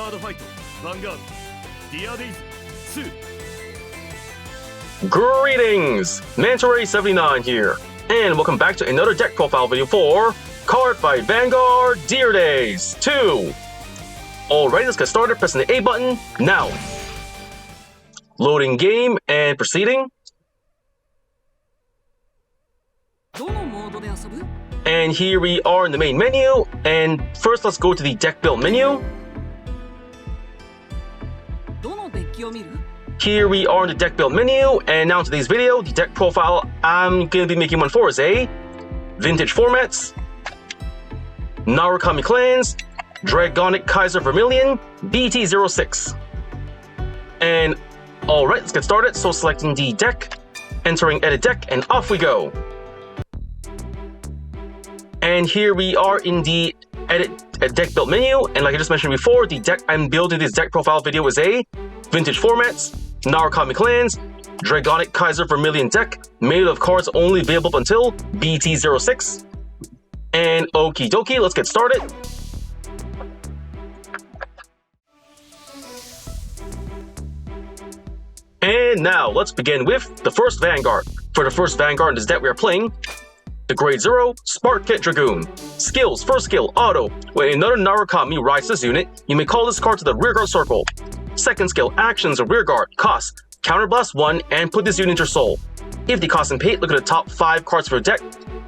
Cardfight, Vanguard, BT06. Greetings! Mantare79 here, and welcome back to another deck profile video for Cardfight Vanguard Deer Days 2. Alright, let's get started. Pressing the A button now. Loading game and proceeding. And here we are in the main menu, and first let's go to the deck build menu. Here we are in the deck build menu, and now in today's video, the deck profile I'm going to be making one for is a Vintage Formats, Narukami Clans, Dragonic Kaiser Vermillion, BT06. And alright, let's get started. So selecting the deck, entering edit deck, and off we go. And here we are in the edit deck build menu, and like I just mentioned before, the deck I'm building this deck profile video is a Vintage Formats, Narukami Clans, Dragonic Kaiser Vermillion deck, made of cards only available up until BT06. And okie dokie, let's get started. And now, let's begin with the first Vanguard. For the first Vanguard in this deck we are playing the Grade 0 Spark Kit Dragoon. Skills, first skill, auto. When another Narukami rides this unit, you may call this card to the rearguard circle. Second skill, actions of rearguard. Cost, counterblast 1 and put this unit into your soul. If the cost and paid, look at the top 5 cards of your deck.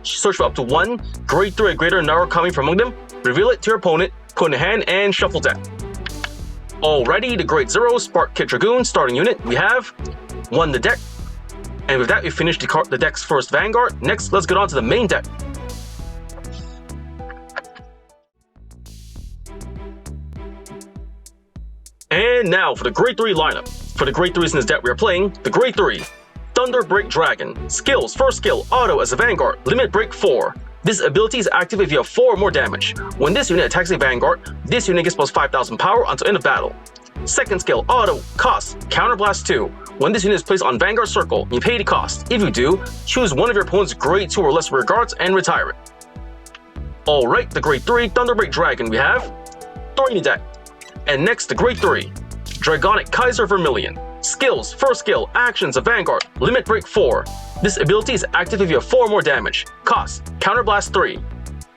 Search for up to 1 Grade 3 or greater Narukami from among them. Reveal it to your opponent, put in a hand, and shuffle deck. Alrighty, the Grade 0 Spark Kit Dragoon starting unit. We have won the deck. And with that, we finished the deck's first Vanguard. Next, let's get on to the main deck. And now for the Grade 3 lineup. For the Grade 3s in this deck, we are playing the Grade 3 Thunder Break Dragon. Skills, first skill, auto as a Vanguard, limit break 4. This ability is active if you have 4 or more damage. When this unit attacks a Vanguard, this unit gets plus 5,000 power until end of battle. Second skill, auto, cost, counterblast 2. When this unit is placed on Vanguard Circle, you pay the cost. If you do, choose one of your opponent's Grade 2 or less rear guards and retire it. Alright, the Grade 3 Thunderbreak Dragon we have 3 in the deck. And next, the Grade 3 Dragonic Kaiser Vermillion. Skills, first skill, actions of Vanguard, limit break 4. This ability is active if you have 4 or more damage. Cost, counterblast 3.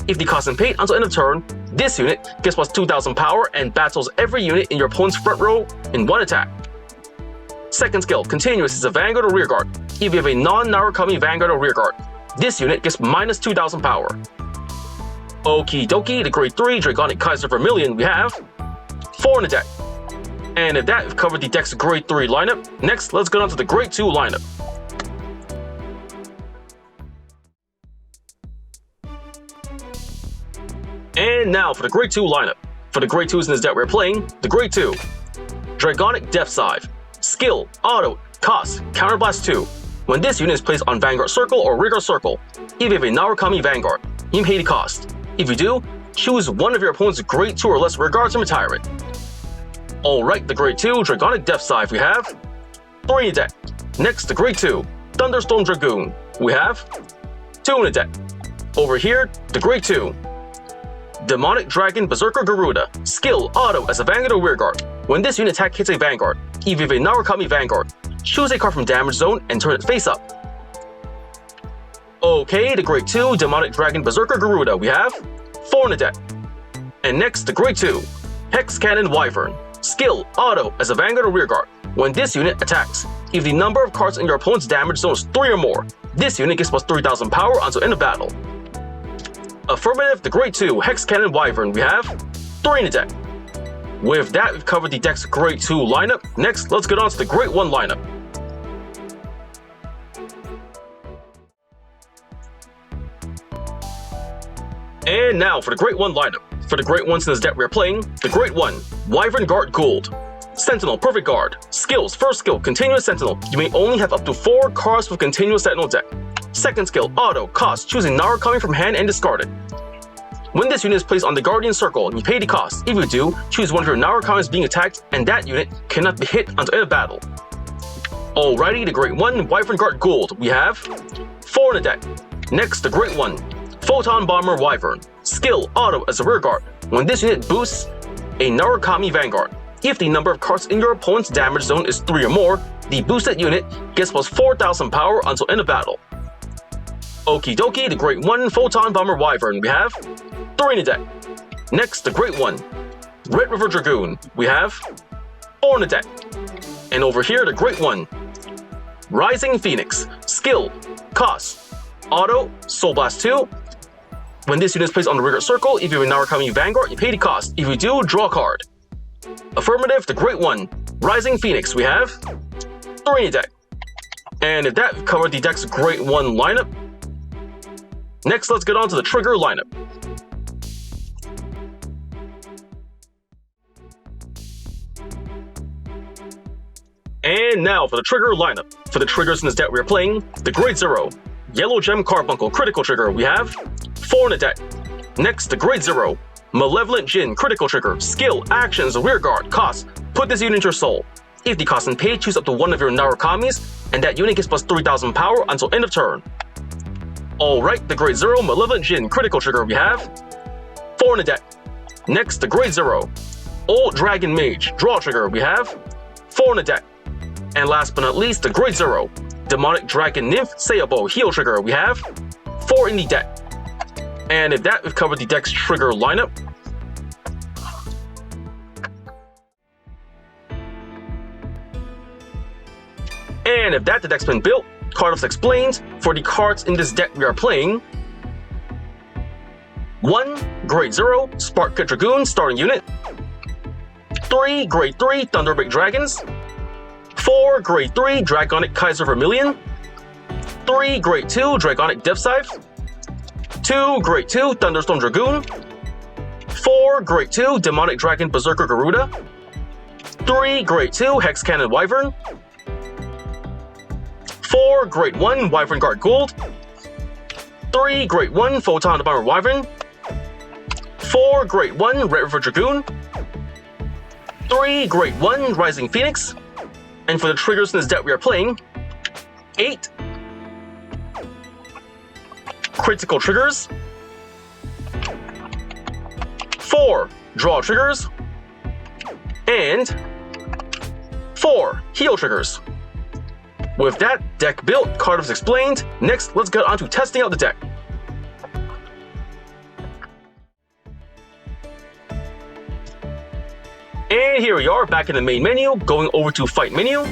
If the cost and paid until end of turn, this unit gets plus 2,000 power and battles every unit in your opponent's front row in 1 attack. Second skill, continuous, is a Vanguard or rearguard. If you have a non-Narukami Vanguard or rearguard, this unit gets minus 2,000 power. Okie dokie, the Grade 3 Dragonic Kaiser Vermillion we have 4 in the deck. And at that, we've covered the deck's Grade 3 lineup. Next, let's go on to the Grade 2 lineup. And now for the Grade 2 lineup. For the Grade 2s in this deck, we're playing the Grade 2 Dragonic Death Scythe. Skill, auto, cost, counterblast 2. When this unit is placed on Vanguard Circle or rearguard circle, if you have a Narukami Vanguard, you pay the cost. If you do, choose one of your opponent's Grade 2 or less rearguards and retire it. Alright, the Grade 2 Dragonic Death Scythe we have 3 in the deck. Next, the Grade 2 Thunderstorm Dragoon we have 2 in the deck. Over here, the Grade 2 Demonic Dragon Berserker Garuda. Skill, auto as a Vanguard or rearguard. When this unit attack hits a Vanguard, if you have a Narukami Vanguard, choose a card from damage zone and turn it face up. Okay, the Grade 2 Demonic Dragon Berserker Garuda we have 4 in the deck. And next, the Grade 2 Hex Cannon Wyvern. Skill, auto as a Vanguard or rearguard. When this unit attacks, if the number of cards in your opponent's damage zone is 3 or more, this unit gets plus 3,000 power until end of battle. Affirmative, the Grade 2 Hex Cannon Wyvern we have 3 in the deck. With that, we've covered the deck's Grade 2 lineup. Next, let's get on to the Grade 1 lineup. And now for the Grade 1 lineup. For the Grade 1s in this deck, we are playing the Grade 1 Wyvern Guard Gould. Sentinel, perfect guard. Skills, first skill, continuous sentinel. You may only have up to 4 cards with continuous sentinel deck. Second skill, auto, cost, choosing Narukami from hand and discard it. When this unit is placed on the Guardian Circle, you pay the cost. If you do, choose one of your Narukamis being attacked, and that unit cannot be hit until end of battle. Alrighty, the Grade 1 Wyvern Guard Gould we have 4 in the deck. Next, the Grade 1 Photon Bomber Wyvern. Skill, auto as a rearguard. When this unit boosts, a Narukami Vanguard. If the number of cards in your opponent's damage zone is 3 or more, the boosted unit gets plus 4,000 power until end of battle. Okie dokie, the Great One Photon Bomber Wyvern. We have 3 in the deck. Next, the Great One Red River Dragoon. We have 4 in the deck. And over here, the Great One Rising Phoenix. Skill, cost, auto, Soul Blast 2. When this unit is placed on the rigor circle, if you have a Narukami Vanguard, you pay the cost. If you do, draw a card. Affirmative, the Great One Rising Phoenix. We have 3 in the deck. And if that covered the deck's Great One lineup, next let's get on to the trigger lineup. And now for the trigger lineup. For the triggers in this deck we are playing, the Grade 0 Yellow Gem Carbuncle critical trigger. We have 4 in the deck. Next, the Grade 0 Malevolent Jin critical trigger. Skill, actions, rearguard, cost. Put this unit into your soul. If the cost and pay, choose up to one of your Narukamis, and that unit gets plus 3,000 power until end of turn. Alright, the Grade 0 Malevolent Jin critical trigger. We have 4 in the deck. Next, the Grade 0 Old Dragon Mage draw trigger. We have 4 in the deck. And last but not least, the Grade 0 Demonic Dragon Nymph Seibo heal trigger. We have 4 in the deck. And if that, we've covered the deck's trigger lineup. And if that, the deck's been built. Cardfight explained. For the cards in this deck we are playing, 1. Grade 0 Spark Pit Dragoon starting unit. 3. Grade 3 Thunderbreak Dragons. 4. Grade 3 Dragonic Kaiser Vermillion. 3. Grade 2 Dragonic Depth Scythe. 2. Grade 2 Thunderstorm Dragoon. 4. Grade 2 Demonic Dragon Berserker Garuda. 3. Grade 2 Hex Cannon Wyvern. 4. Grade 1 Wyvern Guard Gold. 3. Grade 1 Photon Bomber Wyvern. 4. Grade 1 Red River Dragoon. 3. Grade 1 Rising Phoenix. And for the triggers in this deck we are playing, 8 critical triggers, 4 draw triggers, and 4 heal triggers. With that deck built, Cardfight explained. Next, let's get on to testing out the deck. And here we are back in the main menu, going over to fight menu.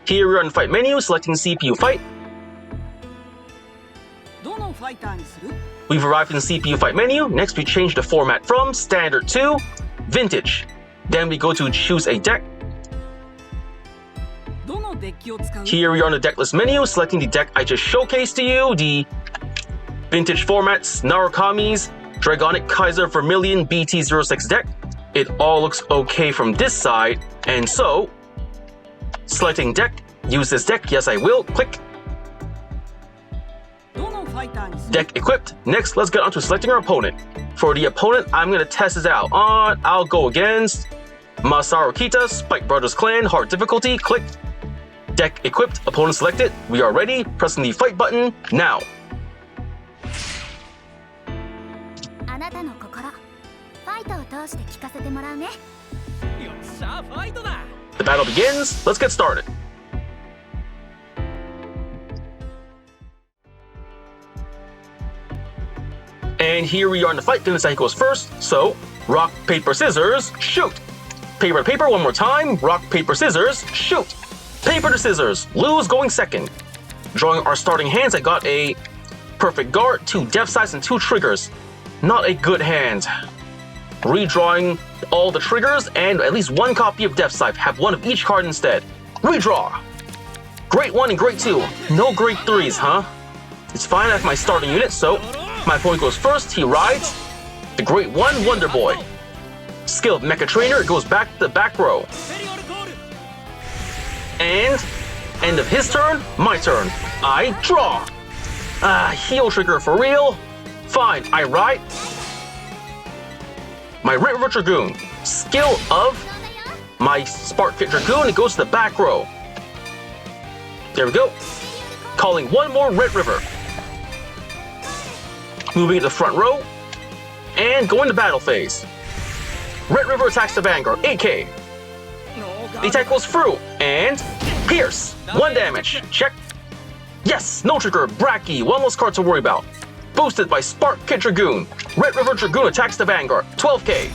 Here we are in fight menu, selecting CPU fight. We've arrived in the CPU fight menu. Next, we change the format from standard to vintage. Then we go to choose a deck. Here we are on the deck list menu, selecting the deck I just showcased to you, the vintage formats, Narukami's Dragonic Kaiser Vermillion BT06 deck. It all looks okay from this side, and so, selecting deck, use this deck, yes I will, click. Deck equipped. Next, let's get on to selecting our opponent. For the opponent, I'm going to test this out on, I'll go against Masaru Kita, Spike Brothers Clan, hard difficulty, click. Deck equipped, opponent selected, we are ready, pressing the fight button, now. The battle begins, let's get started. And here we are in the fight, goodness that goes first, so, rock, paper, scissors, shoot! Paper to paper one more time, rock, paper, scissors, shoot! Paper to scissors, lose going second. Drawing our starting hands, I got a perfect guard, 2 depth size, and 2 triggers. Not a good hand. Redrawing all the triggers and at least 1 copy of depth size. Have 1 of each card instead. Redraw. Grade 1 and Grade 2. No Grade 3s, huh? It's fine, I have my starting unit, so my opponent goes first, he rides the Grade 1 Wonder Boy. Skilled Mecha Trainer goes back to the back row. And end of his turn, my turn. I draw. Heal trigger for real. Fine, I ride my Red River Dragoon. Skill of my Spark Pit Dragoon, it goes to the back row. There we go. Calling 1 more Red River. Moving to the front row. and go into battle phase. Red River attacks the Vanguard, 8k. The attack goes through, and pierce, 1 damage, check. Yes, no trigger, Bracky, 1 less card to worry about. Boosted by Spark Kid Dragoon. Red River Dragoon attacks the Vanguard, 12k.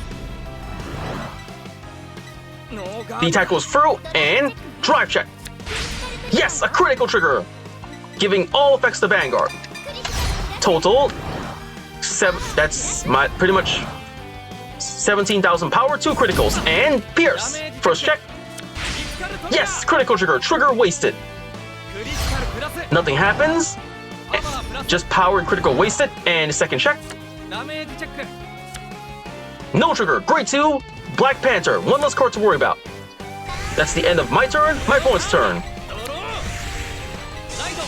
The attack goes through, and drive check. Yes, a critical trigger, giving all effects to Vanguard. Total, that's pretty much 17,000 power, 2 criticals, and pierce. First check. Yes, critical trigger wasted. Nothing happens. Just power and critical wasted, and second check. No trigger, grade 2, Black Panther, 1 less card to worry about. That's the end of my turn, my opponent's turn.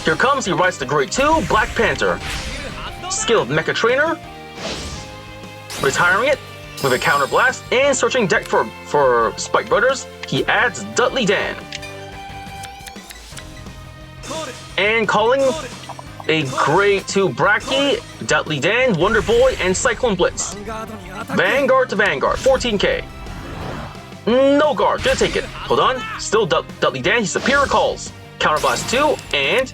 Here comes, he writes the grade 2, Black Panther. Skilled Mecha Trainer. Retiring it with a counter blast, and searching deck for Spike Brothers, he adds Dudley Dan. And calling a grade 2 Bracky, Dudley Dan, Wonder Boy, and Cyclone Blitz. Vanguard to Vanguard, 14k. No guard, gonna take it. Hold on, still Dudley Dan, he Superior calls. Counterblast 2, and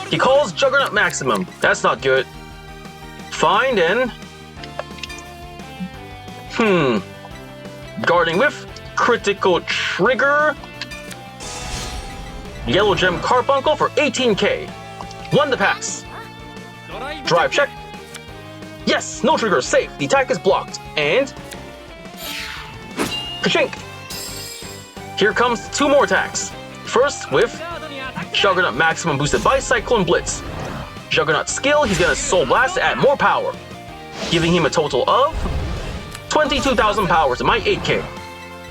he calls Juggernaut Maximum. That's not good. Fine then. Guarding with critical trigger. Yellow Gem Carbuncle for 18k. 1 to pass. Drive check. Yes, no trigger, safe. The attack is blocked. And Kachink. Here comes 2 more attacks. First with Juggernaut Maximum boosted by Cyclone Blitz. Juggernaut skill, he's gonna Soul Blast to add more power, giving him a total of 22,000 power to my 8k.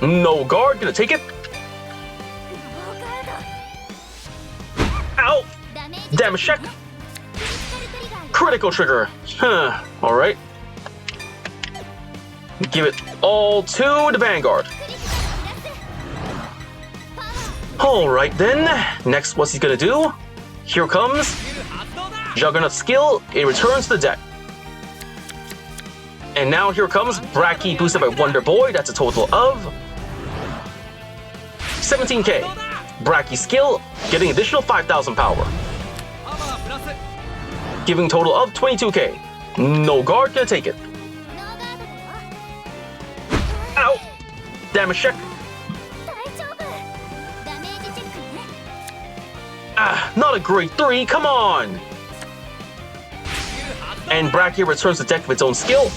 No guard, gonna take it. Ow! Damage check. Critical trigger. Alright. Give it all to the Vanguard. Alright then. Next, what's he gonna do? Here comes Juggernaut skill. It returns to the deck. And now here comes Bracky boosted by Wonder Boy. That's a total of 17k. Bracky skill, getting additional 5,000 power, giving total of 22k. No guard, gonna take it. Ow! Damage check. Not a grade 3, come on! And Bracky returns the deck with its own skill.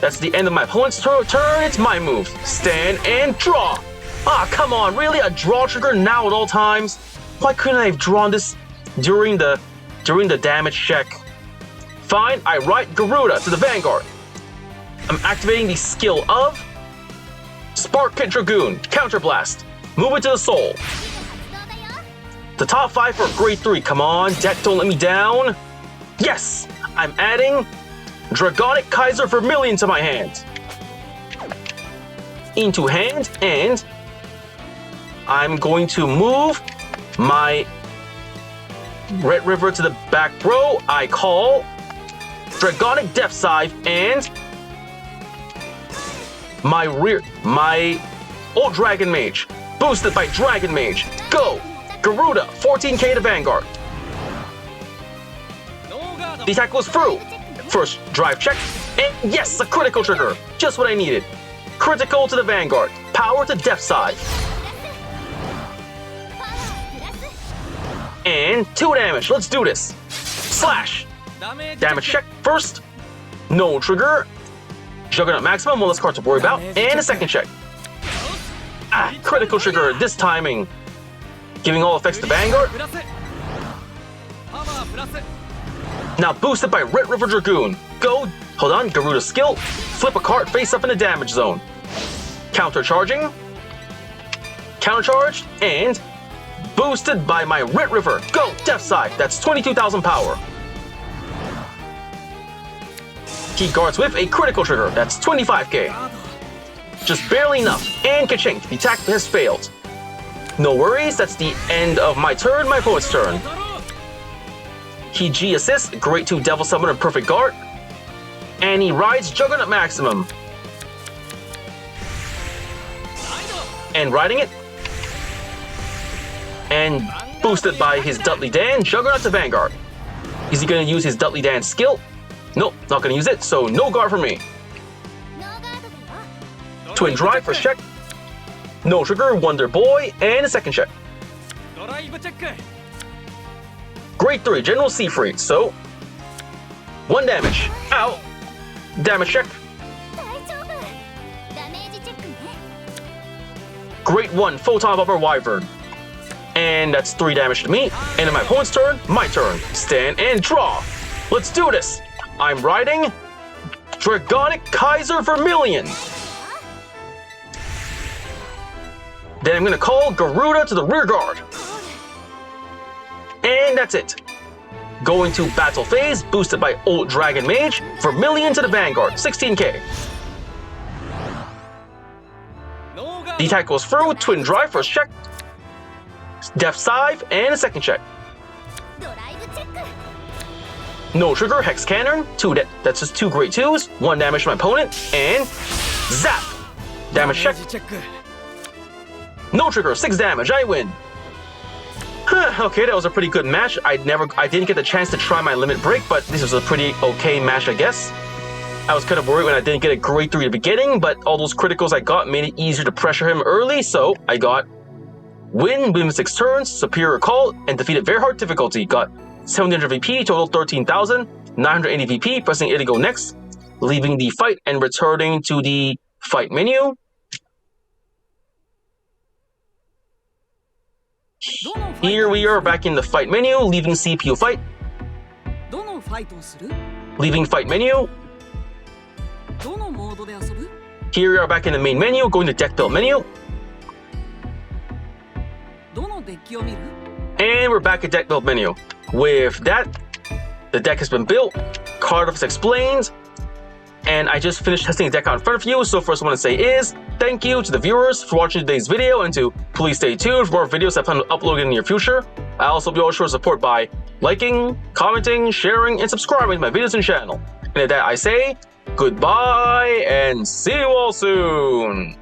That's the end of my opponent's turn. It's my move. Stand and draw. Come on, really? A draw trigger now at all times? Why couldn't I have drawn this during the damage check? Fine, I write Garuda to the Vanguard. I'm activating the skill of Spark Pit Dragoon, Counterblast. Move it to the soul. The top 5 for grade 3. Come on, deck, don't let me down. Yes, I'm adding Dragonic Kaiser Vermillion to my hand. Into hand, and I'm going to move my Red River to the back row. I call Dragonic Death Scythe and my old Dragon Mage, boosted by Dragon Mage. Go! Garuda, 14k to Vanguard. The attack goes through. First drive check, and yes, a critical trigger. Just what I needed. Critical to the Vanguard. Power to Death Scythe. And 2 damage. Let's do this. Slash. Damage check first. No trigger. Juggernaut Maximum, 1 less card to worry about. And a second check. Critical trigger this timing. Giving all effects to Vanguard. Now boosted by Red River Dragoon. Go. Hold on. Garuda skill. Flip a card face up in the damage zone. Countercharging. Countercharged. And boosted by my Red River. Go. Death Scythe. That's 22,000 power. He guards with a critical trigger. That's 25k. Just barely enough. And Kachink. The attack has failed. No worries. That's the end of my turn. My opponent's turn. He G assists, grade 2 Devil Summoner, Perfect Guard. And he rides Juggernaut Maximum. And riding it. And boosted by his Dudley Dan, Juggernaut to Vanguard. Is he going to use his Dudley Dan skill? Nope, not going to use it, so no guard for me. Twin Drive for check. No Trigger, Wonder Boy, and a second check. Grade 3, General Seafreight, so 1 damage. Ow! Damage check. Grade 1, Photon Bobber Wyvern. And that's 3 damage to me. And in my opponent's turn, my turn. Stand and draw. Let's do this. I'm riding Dragonic Kaiser Vermillion. Then I'm going to call Garuda to the rear guard. And that's it. Going to battle phase, boosted by Old Dragon Mage, Vermillion to the Vanguard, 16k. The attack goes through, Twin Drive, first check. Death Scythe, and a second check. No Trigger, Hex Cannon, that's just 2 grade 2s, 1 damage to my opponent, and zap! Damage check. No Trigger, 6 damage, I win. Okay, that was a pretty good match. I didn't get the chance to try my limit break, but this was a pretty okay match, I guess. I was kind of worried when I didn't get a grade 3 at the beginning, but all those criticals I got made it easier to pressure him early, so I got win within 6 turns, superior call, and defeated very hard difficulty. Got 700 VP, total 13,980 VP, pressing A to go next, leaving the fight and returning to the fight menu. Here we are back in the fight menu, leaving CPU fight. Leaving fight menu. Here we are back in the main menu, going to deck build menu. And we're back at deck build menu. With that, the deck has been built, card is explained, and I just finished testing the deck out in front of you. So first I want to say is, thank you to the viewers for watching today's video, and to please stay tuned for more videos I plan to upload in the near future. I also hope you all show support by liking, commenting, sharing, and subscribing to my videos and channel. And at that I say, goodbye, and see you all soon!